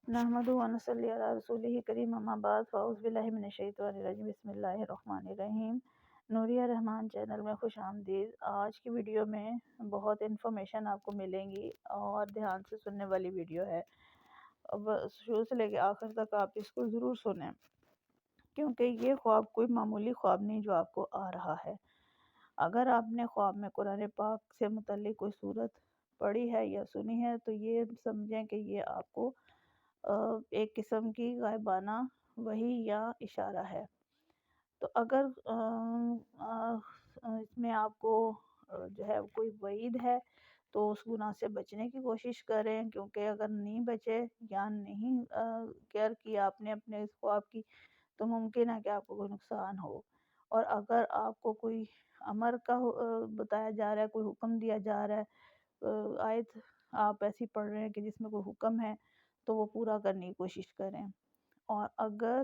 نحمدہ و نصلی علی رسولہ کریم اما بعد فاعوذ باللہ من الشیطان الرجیم بسم اللہ الرحمن الرحیم۔ نوریہ رحمان چینل میں خوش آمدید۔ آج کی ویڈیو میں بہت انفارمیشن آپ کو ملیں گی اور دھیان سے سننے والی ویڈیو ہے۔ اب شروع سے لے کے آخر تک آپ اس کو ضرور سنیں، کیونکہ یہ خواب کوئی معمولی خواب نہیں جو آپ کو آ رہا ہے۔ اگر آپ نے خواب میں قرآن پاک سے متعلق کوئی صورت پڑھی ہے یا سنی ہے تو یہ سمجھیں کہ یہ آپ کو ایک قسم کی غائبانہ وحی یا اشارہ ہے۔ تو اگر اس میں آپ کو جو ہے کوئی وعید ہے تو اس گناہ سے بچنے کی کوشش کریں، کیونکہ اگر نہیں بچے یا نہیں کیئر کیا آپ نے اپنے اس خواب کی تو ممکن ہے کہ آپ کو کوئی نقصان ہو۔ اور اگر آپ کو کوئی امر کا بتایا جا رہا ہے، کوئی حکم دیا جا رہا ہے، آیت آپ ایسی پڑھ رہے ہیں کہ جس میں کوئی حکم ہے تو وہ پورا کرنے کی کوشش کریں۔ اور اگر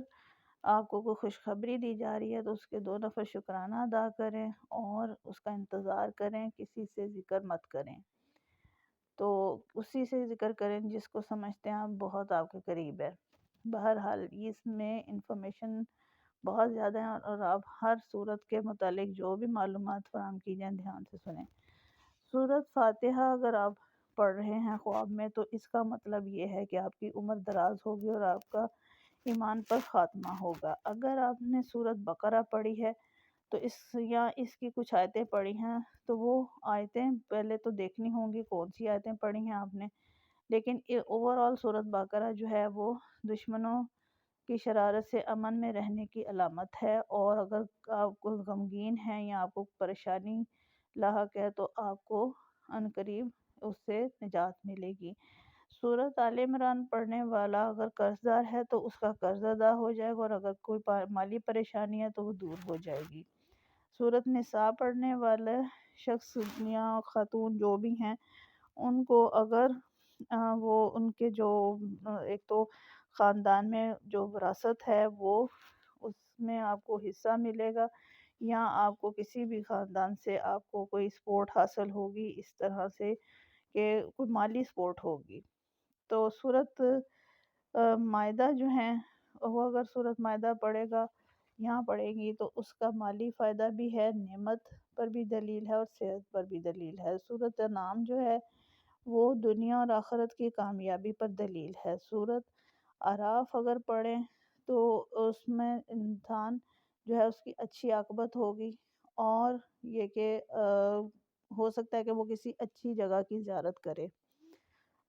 آپ کو کوئی خوشخبری دی جا رہی ہے تو اس کے 2 نفر شکرانہ ادا کریں اور اس کا انتظار کریں، کسی سے ذکر مت کریں، تو اسی سے ذکر کریں جس کو سمجھتے ہیں آپ بہت آپ کے قریب ہے۔ بہرحال اس میں انفارمیشن بہت زیادہ ہیں اور آپ ہر صورت کے متعلق جو بھی معلومات فراہم کی جائیں دھیان سے سنیں۔ سورۃ فاتحہ اگر آپ پڑھ رہے ہیں خواب میں تو اس کا مطلب یہ ہے کہ آپ کی عمر دراز ہوگی اور آپ کا ایمان پر خاتمہ ہوگا۔ اگر آپ نے سورۃ بقرہ پڑھی ہے تو اس کی کچھ آیتیں پڑھی ہیں تو وہ آیتیں پہلے تو دیکھنی ہوں گی کون سی آیتیں پڑھی ہیں آپ نے، لیکن اوور آل سورۃ بقرہ جو ہے وہ دشمنوں کی شرارت سے امن میں رہنے کی علامت ہے، اور اگر آپ کو غمگین ہیں یا آپ کو پریشانی لاحق ہے تو آپ کو عنقریب اس سے نجات ملے گی۔ سورۃ آل عمران پڑھنے والا اگر قرض دار ہے تو اس کا قرض ادا ہو جائے گا، اور اگر کوئی مالی پریشانی ہے تو وہ دور ہو جائے گی۔ سورۃ نساء پڑھنے والے شخص یا خاتون جو بھی ہیں ان کو اگر وہ ان کے جو ایک تو خاندان میں جو وراثت ہے وہ اس میں آپ کو حصہ ملے گا، یا آپ کو کسی بھی خاندان سے آپ کو کوئی سپورٹ حاصل ہوگی، اس طرح سے کہ کوئی مالی سپورٹ ہوگی۔ تو سورۃ مائدہ جو ہیں وہ اگر سورۃ مائدہ پڑھے گا یہاں پڑھے گی تو اس کا مالی فائدہ بھی ہے، نعمت پر بھی دلیل ہے اور صحت پر بھی دلیل ہے۔ سورۃ انعام جو ہے وہ دنیا اور آخرت کی کامیابی پر دلیل ہے۔ سورۃ اعراف اگر پڑھیں تو اس میں انسان جو ہے اس کی اچھی عاقبت ہوگی، اور یہ کہ ہو سکتا ہے کہ وہ کسی اچھی جگہ کی زیارت کرے،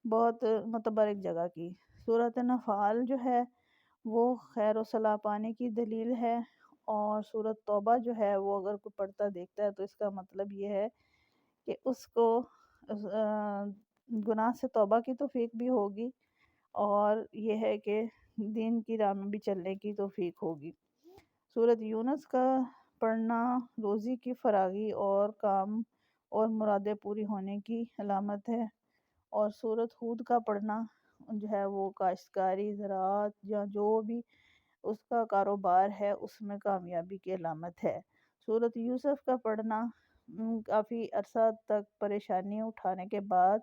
بہت متبرک جگہ کی۔ سورۃ انفال جو ہے وہ خیر و صلاح پانے کی دلیل ہے، اور سورۃ توبہ جو ہے وہ اگر کوئی پڑھتا دیکھتا ہے تو اس کا مطلب یہ ہے کہ اس کو گناہ سے توبہ کی توفیق بھی ہوگی، اور یہ ہے کہ دین کی راہ میں بھی چلنے کی توفیق ہوگی۔ سورۃ یونس کا پڑھنا روزی کی فراگی اور کام اور مرادیں پوری ہونے کی علامت ہے، اور سورۃ ہود کا پڑھنا جو ہے وہ کاشتکاری، زراعت یا جو بھی اس کا کاروبار ہے اس میں کامیابی کی علامت ہے۔ سورۃ یوسف کا پڑھنا کافی عرصہ تک پریشانی اٹھانے کے بعد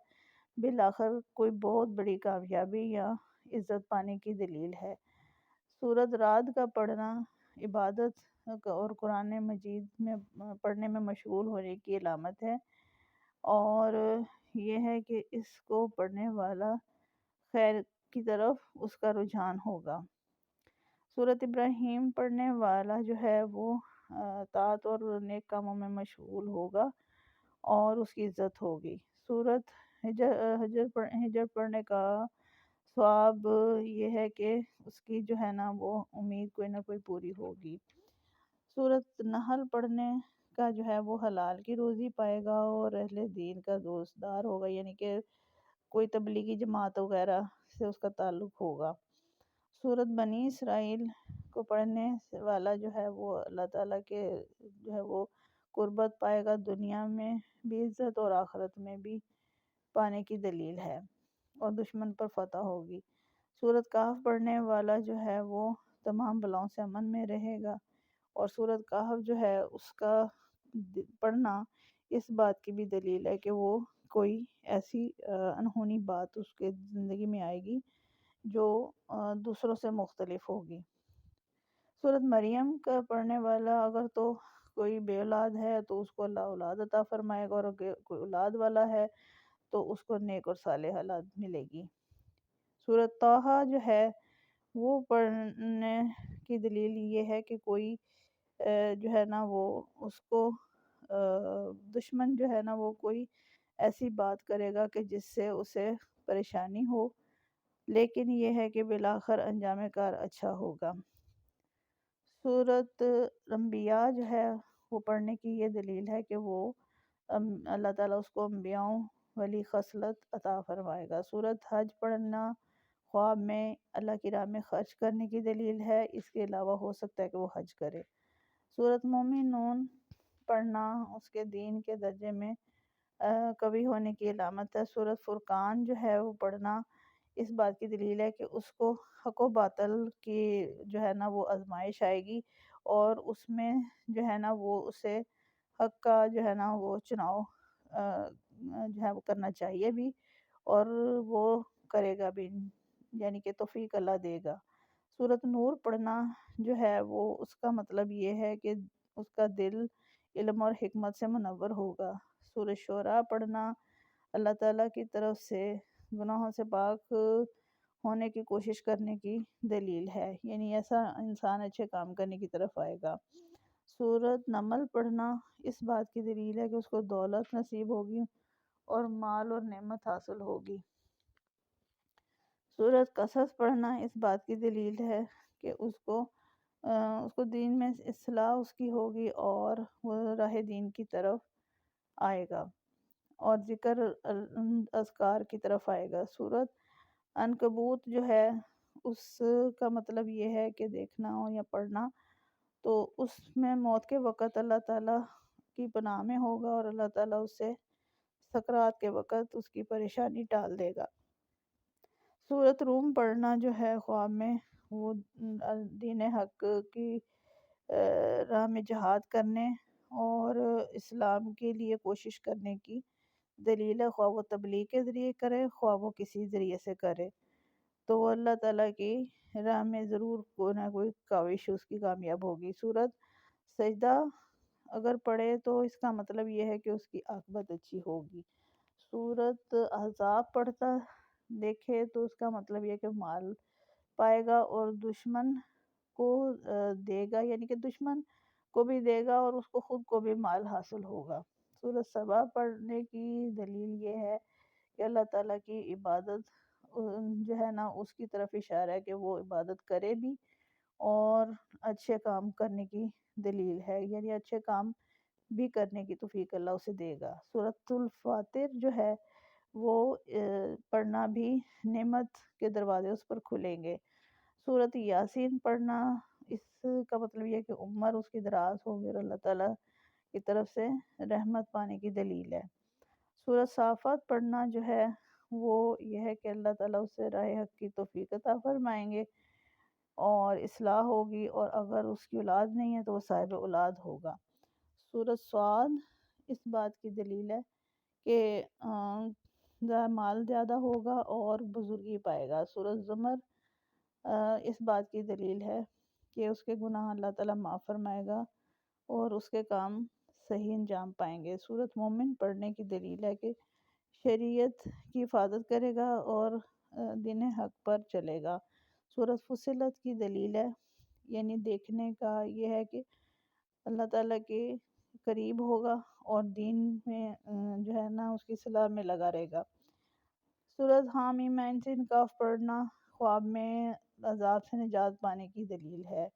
بالآخر کوئی بہت بڑی کامیابی یا عزت پانے کی دلیل ہے۔ سورۃ رعد کا پڑھنا عبادت اور قرآن مجید میں پڑھنے میں مشغول ہونے کی علامت ہے، اور یہ ہے کہ اس کو پڑھنے والا خیر کی طرف اس کا رجحان ہوگا۔ سورۃ ابراہیم پڑھنے والا جو ہے وہ طاعت اور نیک کاموں میں مشغول ہوگا اور اس کی عزت ہوگی۔ سورۃ ہجر پڑھنے کا ثواب یہ ہے کہ اس کی جو ہے نا وہ امید کوئی نہ کوئی پوری ہوگی۔ سورۃ نحل پڑھنے کا جو ہے وہ حلال کی روزی پائے گا اور اہل دین کا دوست دار ہوگا، یعنی کہ کوئی تبلیغی جماعت وغیرہ سے اس کا تعلق ہوگا۔ سورۃ بنی اسرائیل کو پڑھنے والا جو ہے وہ اللہ تعالیٰ کے جو ہے وہ قربت پائے گا، دنیا میں بھی عزت اور آخرت میں بھی پانے کی دلیل ہے، اور دشمن پر فتح ہوگی۔ سورۃ کہف پڑھنے والا جو ہے وہ تمام بلاؤں سے امن میں رہے گا، اور سورۃ کہف جو ہے اس کا پڑھنا اس بات کی بھی دلیل ہے کہ وہ کوئی ایسی انہونی بات اس کے زندگی میں آئے گی جو دوسروں سے مختلف ہوگی۔ سورۃ مریم کا پڑھنے والا اگر تو کوئی بے اولاد ہے تو اس کو اللہ اولاد عطا فرمائے گا، اور اگر کوئی اولاد والا ہے تو اس کو نیک اور صالح اولاد ملے گی۔ سورۃ طٰہٰ جو ہے وہ پڑھنے کی دلیل یہ ہے کہ کوئی جو ہے نا وہ اس کو دشمن جو ہے نا وہ کوئی ایسی بات کرے گا کہ جس سے اسے پریشانی ہو، لیکن یہ ہے کہ بالآخر انجام کار اچھا ہوگا۔ سورۃ انبیاء جو ہے وہ پڑھنے کی یہ دلیل ہے کہ وہ اللہ تعالیٰ اس کو انبیاؤں والی خصلت عطا فرمائے گا۔ سورۃ حج پڑھنا خواب میں اللہ کی راہ میں خرچ کرنے کی دلیل ہے، اس کے علاوہ ہو سکتا ہے کہ وہ حج کرے۔ سورۃ مومنون پڑھنا اس کے دین کے درجے میں قوی ہونے کی علامت ہے۔ سورۃ فرقان جو ہے وہ پڑھنا اس بات کی دلیل ہے کہ اس کو حق و باطل کی جو ہے نا وہ آزمائش آئے گی، اور اس میں جو ہے نا وہ اسے حق کا جو ہے نا وہ چناؤ جو ہے وہ کرنا چاہیے بھی، اور وہ کرے گا بھی، یعنی کہ توفیق اللہ دے گا۔ سورۃ نور پڑھنا جو ہے وہ اس کا مطلب یہ ہے کہ اس کا دل علم اور حکمت سے منور ہوگا۔ سورۃ شعراء پڑھنا اللہ تعالیٰ کی طرف سے گناہوں سے پاک ہونے کی کوشش کرنے کی دلیل ہے، یعنی ایسا انسان اچھے کام کرنے کی طرف آئے گا۔ سورۃ نمل پڑھنا اس بات کی دلیل ہے کہ اس کو دولت نصیب ہوگی اور مال اور نعمت حاصل ہوگی۔ سورۃ قصص پڑھنا اس بات کی دلیل ہے کہ اس کو دین میں اصلاح اس کی ہوگی اور وہ راہ دین کی طرف آئے گا اور ذکر اذکار کی طرف آئے گا۔ سورۃ عنکبوت جو ہے اس کا مطلب یہ ہے کہ دیکھنا ہو یا پڑھنا تو اس میں موت کے وقت اللہ تعالیٰ کی پناہ میں ہوگا، اور اللہ تعالیٰ اس سے سکرات کے وقت اس کی پریشانی ٹال دے گا۔ سورۃ روم پڑھنا جو ہے خواب میں وہ دین حق کی راہ میں جہاد کرنے اور اسلام کے لیے کوشش کرنے کی دلیل ہے، خواہ وہ تبلیغ کے ذریعے کرے خواہ وہ کسی ذریعے سے کرے، تو وہ اللہ تعالیٰ کی راہ میں ضرور کوئی نہ کوئی کاوش اس کی کامیاب ہوگی۔ سورۃ سجدہ اگر پڑھے تو اس کا مطلب یہ ہے کہ اس کی عاقبت اچھی ہوگی۔ سورۃ احزاب پڑھتا دیکھے تو اس کا مطلب یہ کہ مال پائے گا اور دشمن کو دے گا، یعنی کہ دشمن کو بھی دے گا اور اس کو خود کو بھی مال حاصل ہوگا۔ سورۃ سبا پڑھنے کی دلیل یہ ہے کہ اللہ تعالیٰ کی عبادت جو ہے نا اس کی طرف اشارہ ہے کہ وہ عبادت کرے بھی اور اچھے کام کرنے کی دلیل ہے، یعنی اچھے کام بھی کرنے کی توفیق اللہ اسے دے گا۔ سورۃ الفاتر جو ہے وہ پڑھنا بھی نعمت کے دروازے اس پر کھلیں گے۔ سورۃ یاسین پڑھنا اس کا مطلب یہ ہے کہ عمر اس کی دراز ہوگی اور اللہ تعالیٰ کی طرف سے رحمت پانے کی دلیل ہے۔ سورۃ صافات پڑھنا جو ہے وہ یہ ہے کہ اللہ تعالیٰ اس سے راہ حق کی توفیق عطا فرمائیں گے اور اصلاح ہوگی، اور اگر اس کی اولاد نہیں ہے تو وہ صاحب اولاد ہوگا۔ سورۃ صاد اس بات کی دلیل ہے کہ مال زیادہ ہوگا اور بزرگی پائے گا۔ سورۃ زمر اس بات کی دلیل ہے کہ اس کے گناہ اللہ تعالیٰ معاف فرمائے گا اور اس کے کام صحیح انجام پائیں گے۔ سورۃ مومن پڑھنے کی دلیل ہے کہ شریعت کی حفاظت کرے گا اور دین حق پر چلے گا۔ سورۃ فصلت کی دلیل ہے، یعنی دیکھنے کا یہ ہے کہ اللہ تعالیٰ کے قریب ہوگا اور دین میں جو ہے نا اس کی صلاح میں لگا رہے گا۔ سورۃ حامیم عین سین قاف پڑھنا خواب میں عذاب سے نجات پانے کی دلیل ہے،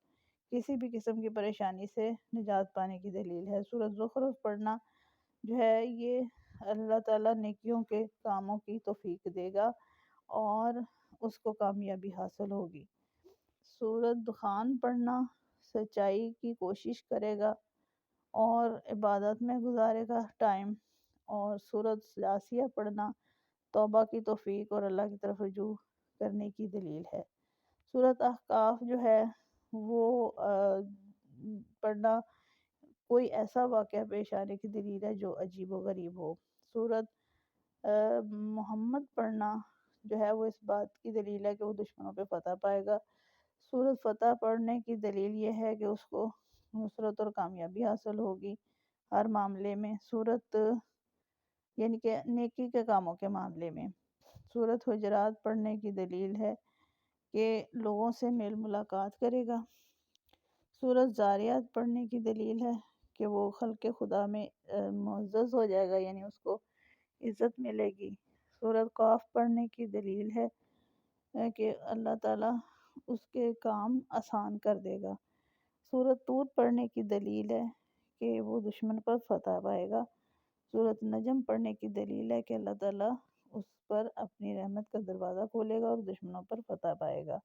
کسی بھی قسم کی پریشانی سے نجات پانے کی دلیل ہے۔ سورۃ زخرف پڑھنا جو ہے یہ اللہ تعالیٰ نیکیوں کے کاموں کی توفیق دے گا اور اس کو کامیابی حاصل ہوگی۔ سورۃ دخان پڑھنا سچائی کی کوشش کرے گا اور عبادت میں گزارے گا ٹائم، اور سورۃ جاثیہ پڑھنا توبہ کی توفیق اور اللہ کی طرف رجوع کرنے کی دلیل ہے۔ سورۃ احقاف جو ہے وہ پڑھنا کوئی ایسا واقعہ پیش آنے کی دلیل ہے جو عجیب و غریب ہو۔ سورۃ محمد پڑھنا جو ہے وہ اس بات کی دلیل ہے کہ وہ دشمنوں پہ فتح پائے گا۔ سورت فتح پڑھنے کی دلیل یہ ہے کہ اس کو نصرت اور کامیابی حاصل ہوگی ہر معاملے میں، سورت یعنی کہ نیکی کے کاموں کے معاملے میں۔ سورت حجرات پڑھنے کی دلیل ہے کہ لوگوں سے میل ملاقات کرے گا۔ سورت زاریات پڑھنے کی دلیل ہے کہ وہ خلق خدا میں معزز ہو جائے گا، یعنی اس کو عزت ملے گی۔ سورت قاف پڑھنے کی دلیل ہے کہ اللہ تعالیٰ اس کے کام آسان کر دے گا۔ سورت طور پڑھنے کی دلیل ہے کہ وہ دشمن پر فتح پائے گا۔ سورت نجم پڑھنے کی دلیل ہے کہ اللہ تعالیٰ اس پر اپنی رحمت کا دروازہ کھولے گا اور دشمنوں پر فتح پائے گا۔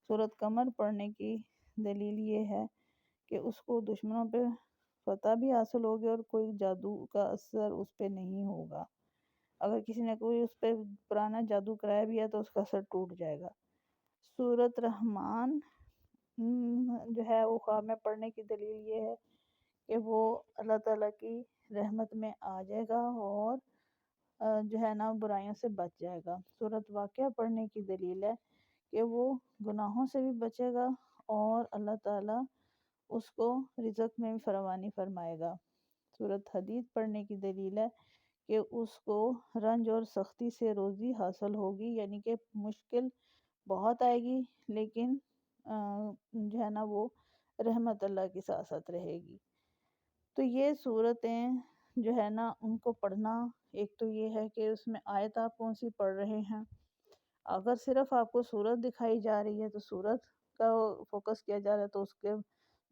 سورت قمر پڑھنے کی دلیل یہ ہے کہ اس کو دشمنوں پہ فتح بھی حاصل ہوگی اور کوئی جادو کا اثر اس پہ نہیں ہوگا۔ اگر کسی نے کوئی اس پہ پرانا جادو کرایا بھی ہے تو اس کا اثر ٹوٹ جائے گا۔ سورت رحمان جو ہے وہ خواب میں پڑھنے کی دلیل یہ ہے کہ وہ اللہ تعالیٰ کی رحمت میں آ جائے گا اور جو ہے نا برائیوں سے بچ جائے گا۔ سورت واقعہ پڑھنے کی دلیل ہے کہ وہ گناہوں سے بھی بچے گا اور اللہ تعالیٰ اس کو رزق میں بھی فراوانی فرمائے گا۔ سورت حدید پڑھنے کی دلیل ہے کہ اس کو رنج اور سختی سے روزی حاصل ہوگی، یعنی کہ مشکل بہت آئے گی لیکن جو ہے نا وہ رحمت اللہ کے ساتھ ساتھ رہے گی۔ تو یہ صورتیں جو ہے نا ان کو پڑھنا، ایک تو یہ ہے کہ اس میں آیت آپ کون سی پڑھ رہے ہیں۔ اگر صرف آپ کو صورت دکھائی جا رہی ہے تو صورت کا فوکس کیا جا رہا ہے تو اس کے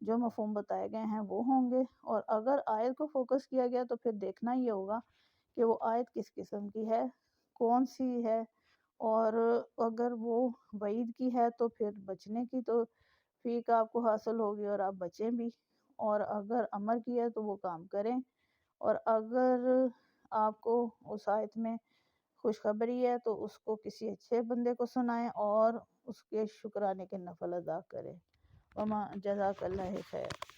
جو مفہوم بتائے گئے ہیں وہ ہوں گے، اور اگر آیت کو فوکس کیا گیا تو پھر دیکھنا یہ ہوگا کہ وہ آیت کس قسم کی ہے، کون سی ہے، اور اگر وہ وعید کی ہے تو پھر بچنے کی توفیق آپ کو حاصل ہوگی اور آپ بچیں بھی، اور اگر امر کی ہے تو وہ کام کریں، اور اگر آپ کو اس آیت میں خوشخبری ہے تو اس کو کسی اچھے بندے کو سنائیں اور اس کے شکرانے کے نفل ادا کریں۔ وما جزاک اللہ خیر۔